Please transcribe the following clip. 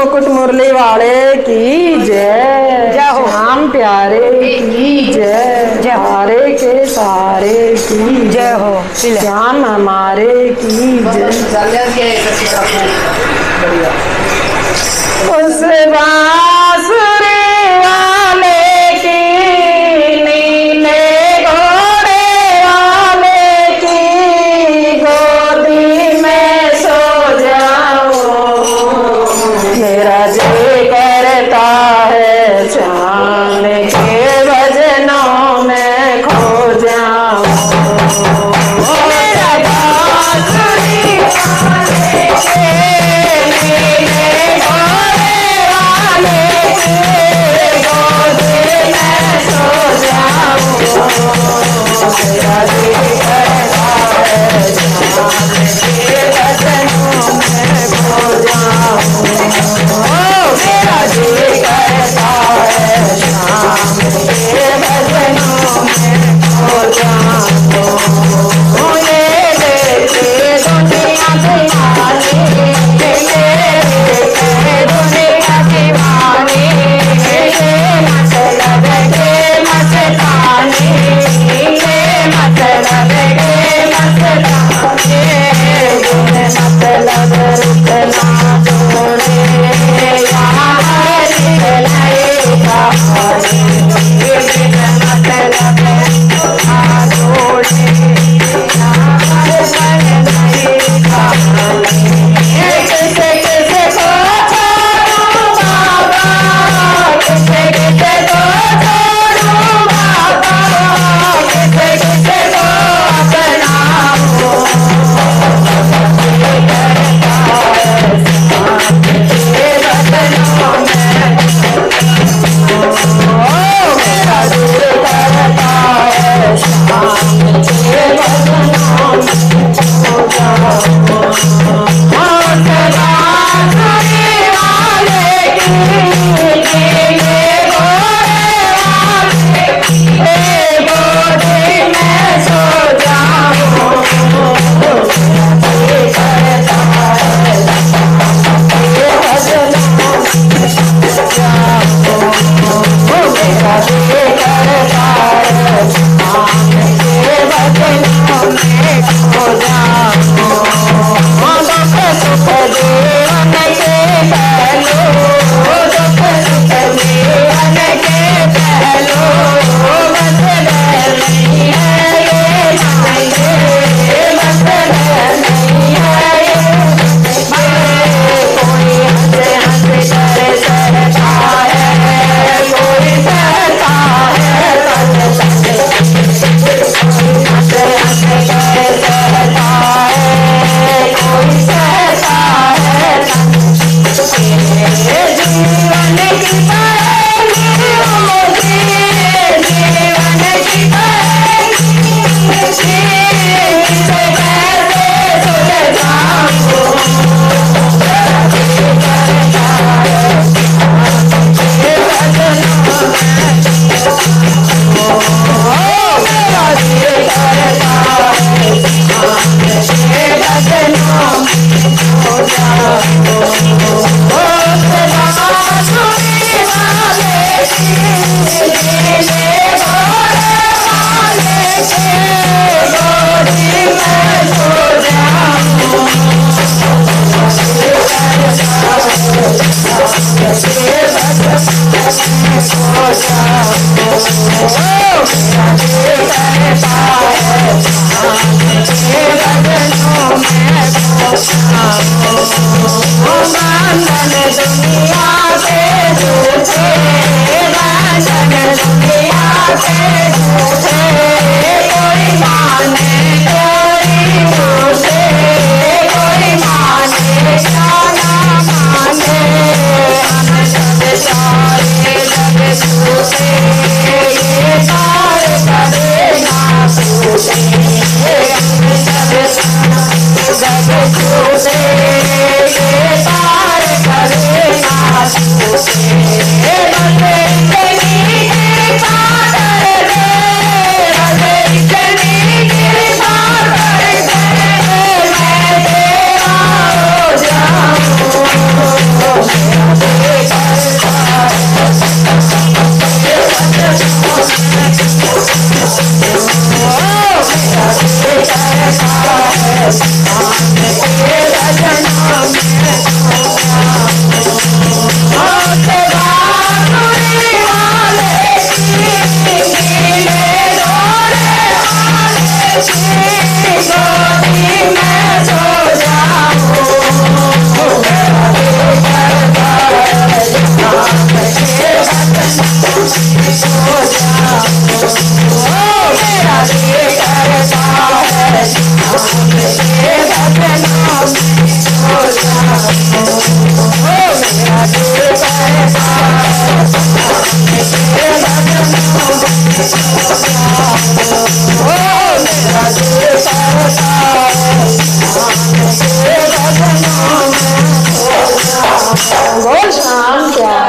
मुकुट मुरली वाले की जय, श्याम प्यारे की जय, हारे के सहारे की जय हो, श्याम हमारे की जय। उस बांसुरी वाले की, नीले घोड़े वाले की गोदी में सो जाओ, मेरा जी करता है श्याम के भजनों में खो जाऊं। मेरा बांसुरी वाले के, नीले घोड़े वाले की गोदी में सो जाऊं, मेरा जी करता है श्याम के भजनों में खो जाऊं। मेरा जी करता है श्याम के भजनों में खो जाऊं। ये देखे दुनिया दीवानी, ये देखे दुनिया दीवानी, ये मतलब के मस्तानी, ये मतलब के मस्तानी, ये मतलब रुकना जोड़े यार दिलाई कहानी, ये मतलब रुकना जोड़े यार दिलाई कहानी। किसे किसे को छोड़ूं बाबा, किसे किसे को छोड़ूं बाबा, किसे किसे को अपनाऊं, ये करता है श्याम के भजनों में, मेरा दिल करता है श्याम के भजनों में खो जाऊं। बांसुरी वाले की, नीले घोड़े वाले की गोदी में सो जाऊं, ये करता है श्याम के भजनों में खो जाऊं। मेरा दिल करता है श्याम के भजनों में खो जाऊं। दुख सुख जीवन के पहलू, दुख सुख जीवन के पहलू बदल नहीं है ये मायने, बदल नहीं है ये मायने। कोई हंस हंस कर सरता है, कोई सहता है हंस हंस कर सरता है, कोई सहता है जीवन की पहेली, जीवन की पहेली, किसे कैसे सुलझाऊं, करता है ये भजनों में, मेरा दिल करता है श्याम के भजनों में खो जाऊं। बांसुरी वाले की, नीले घोड़े वाले की गोदी में सो जाऊं, ये भजनों में खो जाऊं। मेरा दिल करता है श्याम के भजनों में खो जाऊं। बंधन दुनिया के झूठे, बंधन दुनिया के झूठे, कोई माने कोई झूठे, कोई माने क्या ना माने, हम सब सारे जग झूठे, ये पार करेगा झूठे, हम सब जग झूठे, ये पार करेगा झूठे। बंदे इतनी कृपा कर दे, बंदे इतनी कृपा कर दे, मैं तेरा हो जाऊं। श्याम प्यारे